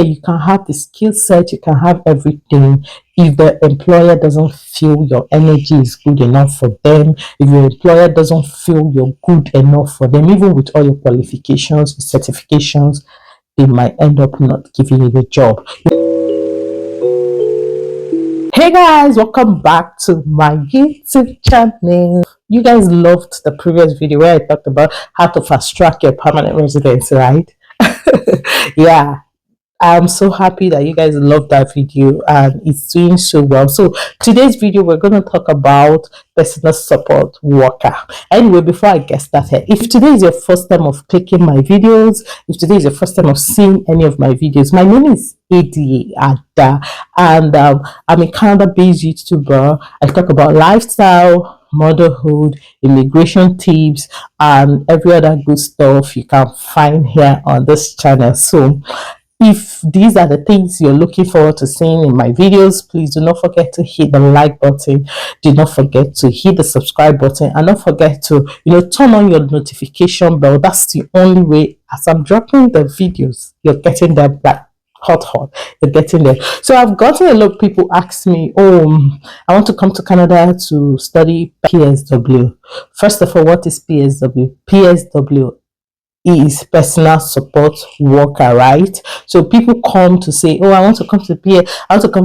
You can have the skill set, you can have everything. If the employer doesn't feel your energy is good enough for them, if your employer doesn't feel you're good enough for them, even with all your qualifications, your certifications, they might end up not giving you the job. Hey guys, welcome back to my YouTube channel. You guys loved the previous video where I talked about how to fast track your permanent residency, right? Yeah, I'm so happy that you guys love that video and it's doing so well. So today's video, we're going to talk about personal support worker. Anyway, before I get started, if today is your first time of clicking my videos, if today is your first time of seeing any of my videos, my name is Ada, and I'm a Canada-based YouTuber. I talk about lifestyle, motherhood, immigration tips, and every other good stuff you can find here on this channel. So if these are the things you're looking forward to seeing in my videos, please do not forget to hit the like button. Do not forget to hit the subscribe button, and don't forget to turn on your notification bell. That's the only way, as I'm dropping the videos, you're getting them like hot. You're getting there. So I've gotten a lot of people ask me, I want to come to Canada to study PSW. First of all, what is PSW? PSW is personal support worker, right? So people come to say, I want to come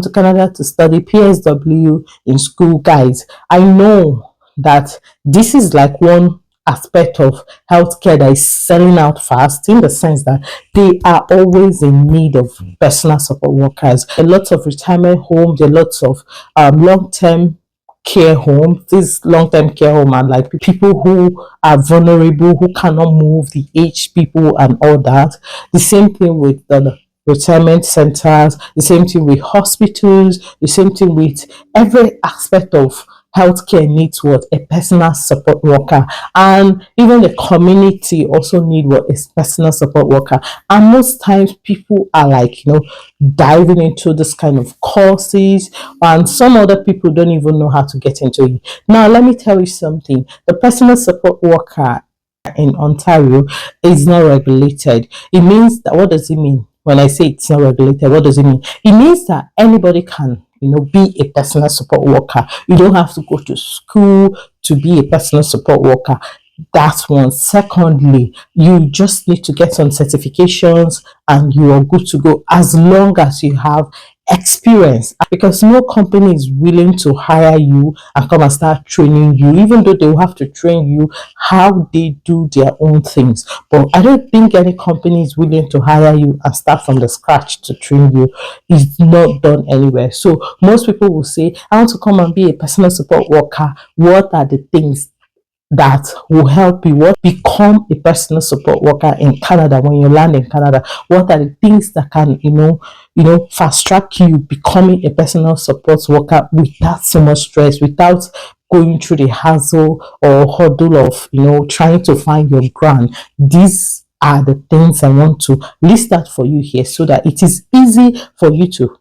to Canada to study PSW in school. Guys, I know that this is like one aspect of healthcare that is selling out fast, in the sense that they are always in need of personal support workers. A lot of retirement homes, a lot of long-term care home. This long-term care home are like people who are vulnerable, who cannot move, the aged people and all that. The same thing with the retirement centers, the same thing with hospitals, the same thing with every aspect of healthcare needs a personal support worker. And even the community also need a personal support worker. And most times people are like diving into this kind of courses, and some other people don't even know how to get into it. Now let me tell you something. The personal support worker in Ontario is not regulated. It means that, what does it mean when I say it's not regulated? What does it mean? It means that anybody can be a personal support worker. You don't have to go to school to be a personal support worker. That's one. Secondly, you just need to get some certifications and you are good to go, as long as you have experience, because no company is willing to hire you and come and start training you, even though they will have to train you how they do their own things. But I don't think any company is willing to hire you and start from the scratch to train you. It's not done anywhere. So most people will say, I want to come and be a personal support worker. What are the things that will help you become a personal support worker in Canada? When you land in Canada, what are the things that can fast track you becoming a personal support worker without so much stress, without going through the hassle or hurdle of trying to find your ground? These are the things I want to list out for you here, so that it is easy for you to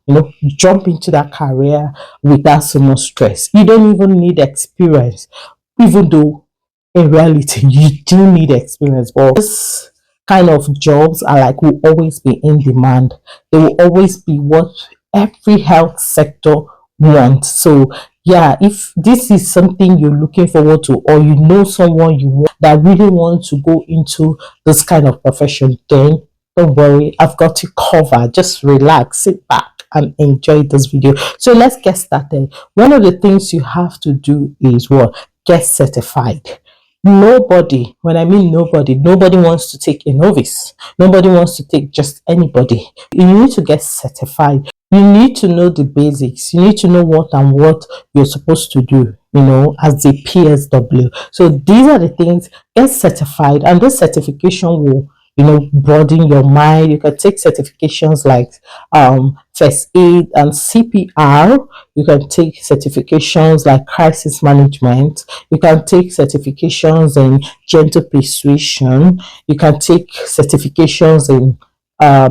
jump into that career without so much stress. You don't even need experience, even though in reality you do need experience. But this kind of jobs are like, will always be in demand. They will always be what every health sector wants. So yeah, if this is something you're looking forward to, or someone you want that really wants to go into this kind of profession, then don't worry, I've got you covered. Just relax, sit back and enjoy this video. So let's get started. One of the things you have to do is get certified. Nobody, when I mean nobody wants to take a novice. Nobody wants to take just anybody. You need to get certified. You need to know the basics. You need to know what you're supposed to do, as the PSW. So these are the things. Get certified, and this certification will broaden your mind. You can take certifications like first aid and CPR. You can take certifications like crisis management. You can take certifications in gentle persuasion. You can take certifications in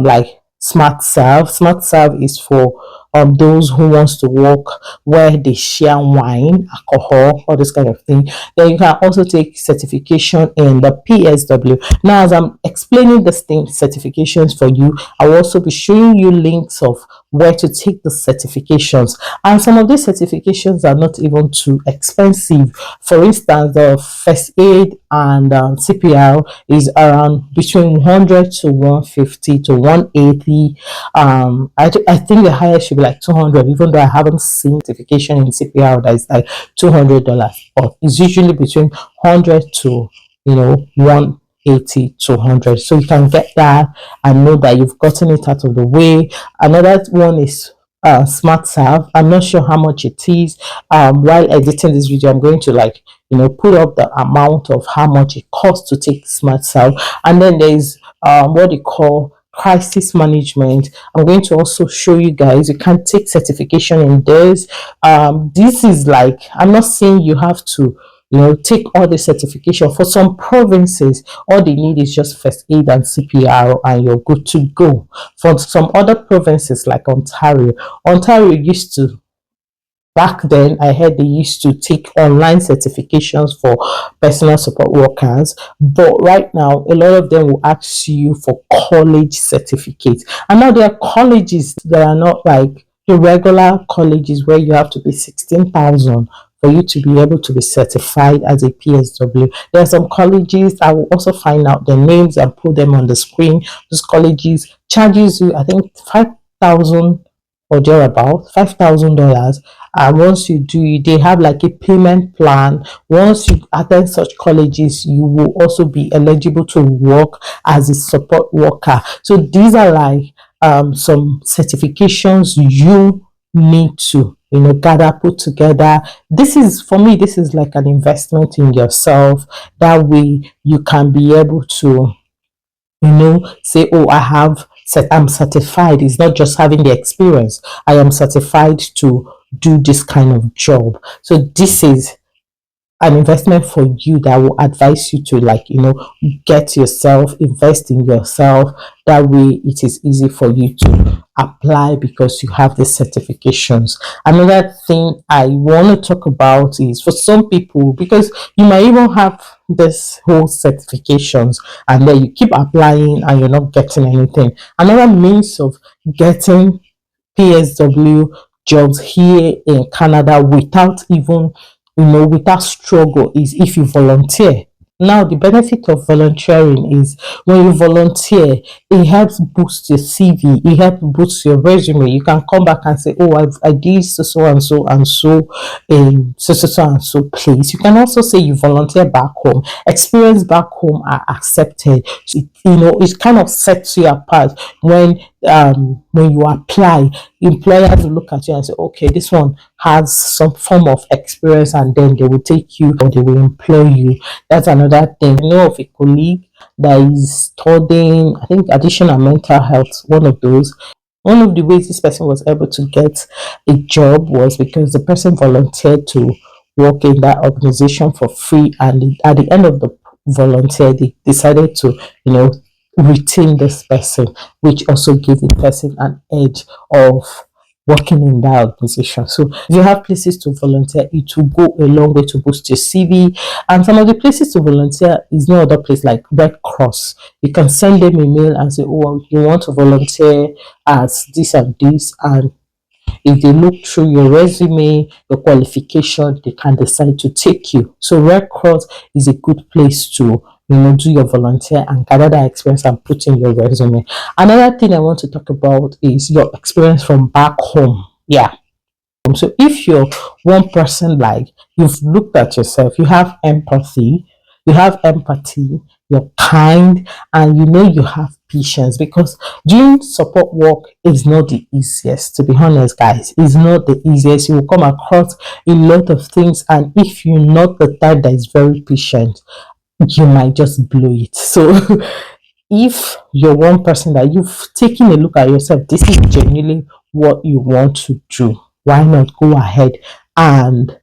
like smart serve. Smart serve is for those who wants to work where they share wine, alcohol, all this kind of thing. Then you can also take certification in the PSW. Now, as I'm explaining the certifications for you, I will also be showing you links of where to take the certifications. And some of these certifications are not even too expensive. For instance, the first aid and CPR is around between 100 to 150 to 180. I think the highest should be like 200, even though I haven't seen certification in CPR that is like $200, but it's usually between 100 to 180 to 100. So you can get that and know that you've gotten it out of the way. Another one is smart serve. I'm not sure how much it is. While editing this video, I'm going to put up the amount of how much it costs to take smart serve. And then there's what they call crisis management. I'm going to also show you guys you can take certification in this. This is like, I'm not saying you have to take all the certification. For some provinces, all they need is just first aid and CPR and you're good to go. For some other provinces like Ontario used to, back then I heard they used to take online certifications for personal support workers, but right now a lot of them will ask you for college certificates. And now there are colleges that are not like the regular colleges where you have to pay 16,000 for you to be able to be certified as a PSW. There are some colleges, I will also find out the names and put them on the screen. Those colleges charges you, I think, 5,000 or thereabout, $5,000. And once you do it, they have like a payment plan. Once you attend such colleges, you will also be eligible to work as a support worker. So these are like some certifications you need to gather, put together. This is, for me, this is like an investment in yourself. That way you can be able to say, oh, I'm certified. It's not just having the experience. I am certified to do this kind of job. So this is an investment for you that will advise you to get yourself, invest in yourself. That way it is easy for you to apply because you have the certifications. Another thing I want to talk about is for some people, because you might even have this whole certifications and then you keep applying and you're not getting anything. Another means of getting PSW jobs here in Canada without even without struggle is if you volunteer. Now, the benefit of volunteering is when you volunteer, it helps boost your CV, it helps boost your resume. You can come back and say, oh, I did so and so and so in so and so place. You can also say you volunteer back home. Experience back home are accepted. It kind of sets you apart when you apply. Employers will look at you and say, okay, this one has some form of experience, and then they will take you or they will employ you. That's another thing. Of a colleague that is studying, I think, additional mental health, one of those. One of the ways this person was able to get a job was because the person volunteered to work in that organization for free, and at the end of the volunteer, they decided to, retain this person, which also gave the person an edge of working in that organization. So if you have places to volunteer, it will go a long way to boost your CV. And some of the places to volunteer is no other place like Red Cross. You can send them a mail and say, oh, you want to volunteer as this and this, and if they look through your resume, your qualification, they can decide to take you. So Red Cross is a good place to do your volunteer and gather that experience and put in your resume. Another thing I want to talk about is your experience from back home. Yeah. So if you're one person, like, you've looked at yourself, you have empathy, you're kind, and you have patience, because doing support work is not the easiest. To be honest, guys, it's not the easiest. You will come across a lot of things, and if you're not the type that is very patient, you might just blow it. So if you're one person that you've taken a look at yourself, this is genuinely what you want to do, why not go ahead and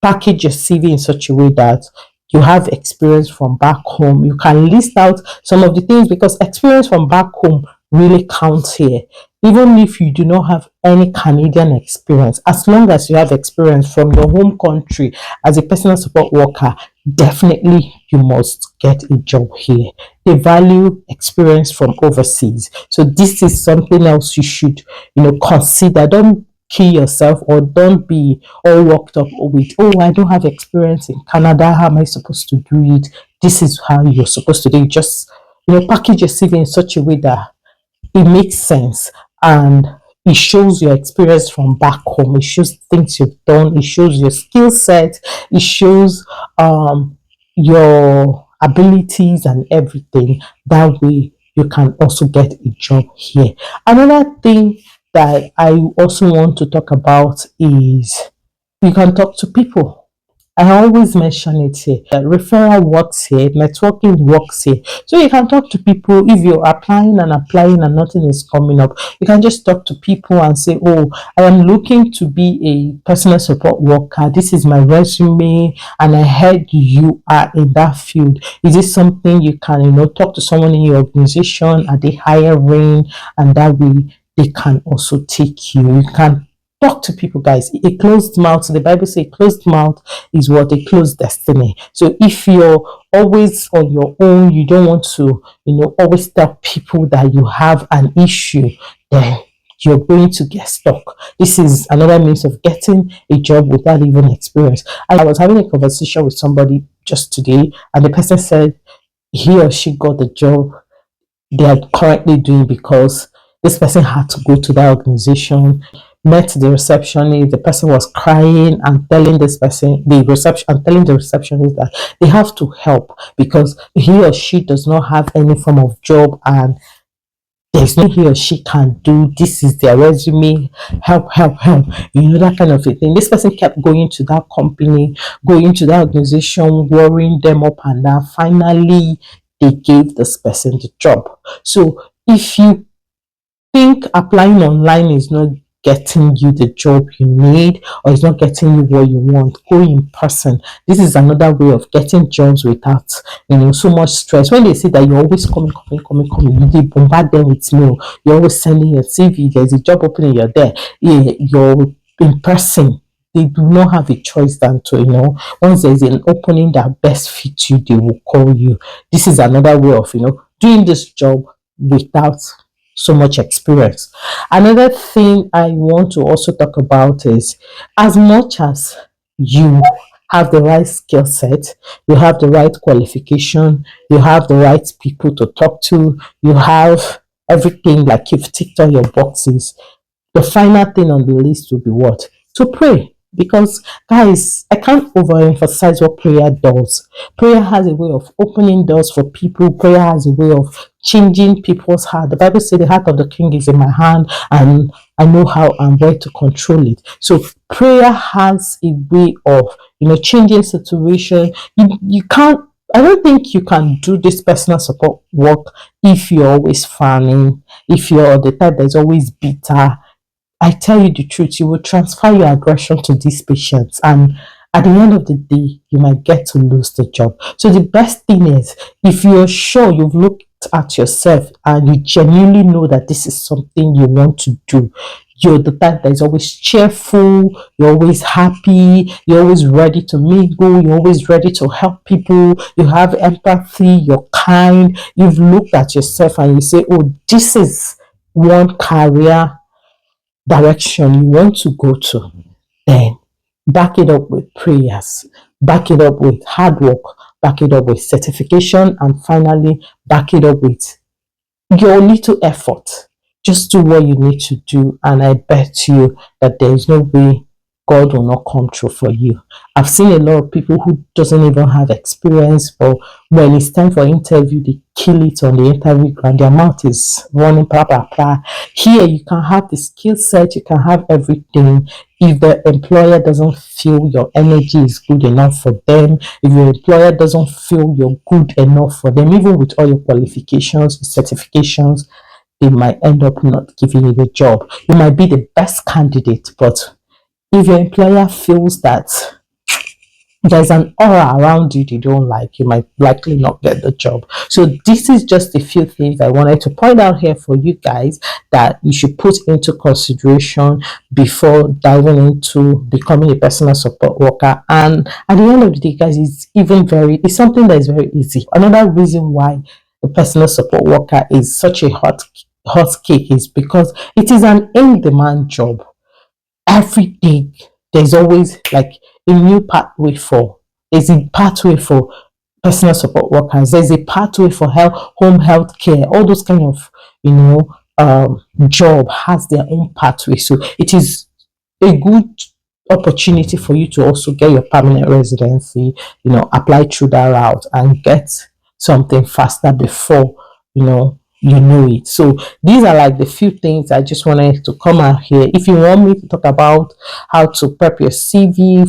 package your CV in such a way that you have experience from back home. You can list out some of the things, because experience from back home really counts here. even if you do not have any Canadian experience, as long as you have experience from your home country as a personal support worker, definitely you must get a job here. They value experience from overseas. So this is something else you should, consider. Don't kill yourself, or don't be all worked up with, oh, I don't have experience in Canada. How am I supposed to do it? This is how you're supposed to do it. Just, package your CV in such a way that it makes sense, and it shows your experience from back home. It shows things you've done. It shows your skill set. It shows your abilities and everything. That way you can also get a job here. Another thing that I also want to talk about is you can talk to people. I always mention it here. Referral works here, networking works here. So you can talk to people if you're applying and nothing is coming up. You can just talk to people and say, oh, I am looking to be a personal support worker. This is my resume, and I heard you are in that field. Is this something you can, talk to someone in your organization? Are they hiring? And that way they can also take you. You can talk to people, guys. A closed mouth, the Bible says, closed mouth is what? A closed destiny. So if you're always on your own, you don't want to, always tell people that you have an issue, then you're going to get stuck. This is another means of getting a job without even experience. I was having a conversation with somebody just today, and the person said he or she got the job they are currently doing because this person had to go to that organization, met the receptionist. The person was crying and telling telling the receptionist that they have to help because he or she does not have any form of job, and there's no he or she can do. This is their resume. Help, help, help. That kind of a thing. This person kept going to that company, going to that organization, worrying them up and down. Finally, they gave this person the job. So if you think applying online is not getting you the job you need, or it's not getting you what you want, go in person. This is another way of getting jobs without so much stress. When they say that you're always coming, you bombard them with mail, you're always sending your CV, there's a job opening, you're there, you're in person. They do not have a choice than to, once there's an opening that best fits you, they will call you. This is another way of, doing this job without so much experience. Another thing I want to also talk about is, as much as you have the right skill set, you have the right qualification, you have the right people to talk to, you have everything, like you've ticked all your boxes, the final thing on the list will be what? To pray. Because, guys, I can't overemphasize what prayer does. Prayer has a way of opening doors for people. Prayer has a way of changing people's heart. The Bible says the heart of the king is in my hand, and I know how and where to control it. So prayer has a way of, changing situation. You can't, I don't think you can do this personal support work if you're always frowning, if you're the type that's always bitter. I tell you the truth, you will transfer your aggression to these patients, and at the end of the day, you might get to lose the job. So the best thing is, if you're sure you've looked at yourself and you genuinely know that this is something you want to do, you're the type that is always cheerful, you're always happy, you're always ready to mingle, you're always ready to help people, you have empathy, you're kind, you've looked at yourself and you say, oh, this is one career direction you want to go to, then back it up with prayers, back it up with hard work, back it up with certification, and finally back it up with your little effort. Just do what you need to do, and I bet you that there is no way God will not come true for you. I've seen a lot of people who doesn't even have experience, but when it's time for interview, they kill it on the interview ground. Their mouth is running, blah, blah, blah. Here, you can have the skill set, you can have everything. If the employer doesn't feel your energy is good enough for them, if your employer doesn't feel you're good enough for them, even with all your qualifications, certifications, they might end up not giving you the job. You might be the best candidate, but if your employer feels that there's an aura around you they don't like, you might likely not get the job. So this is just a few things I wanted to point out here for you guys that you should put into consideration before diving into becoming a personal support worker. And at the end of the day, guys, it's something that is very easy. Another reason why the personal support worker is such a hot cake is because it is an in-demand job. Every day there's always like a new pathway for there's a pathway for personal support workers, there's a pathway for home health care, all those kind of job has their own pathway. So it is a good opportunity for you to also get your permanent residency, apply through that route and get something faster before you know it. So these are like the few things I just wanted to come out here. If you want me to talk about how to prep your CV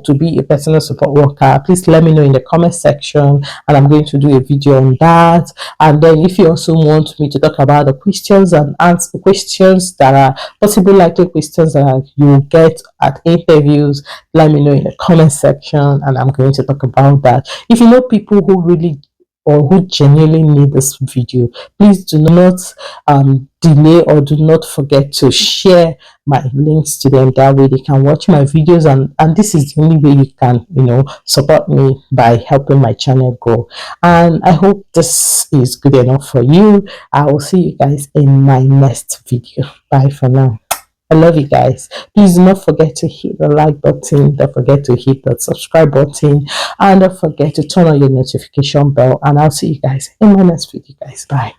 to be a personal support worker, please let me know in the comment section, and I'm going to do a video on that. And then if you also want me to talk about the questions and answer questions that are possible likely questions that you will get at interviews, let me know in the comment section, and I'm going to talk about that. If you know people who really or who genuinely need this video, please do not delay or do not forget to share my links to them. That way they can watch my videos, and this is the only way you can support me by helping my channel grow. And I hope this is good enough for you. I will see you guys in my next video. Bye for now. I love you guys. Please do not forget to hit the like button. Don't forget to hit the subscribe button. And don't forget to turn on your notification bell. And I'll see you guys in my next video, guys. Bye.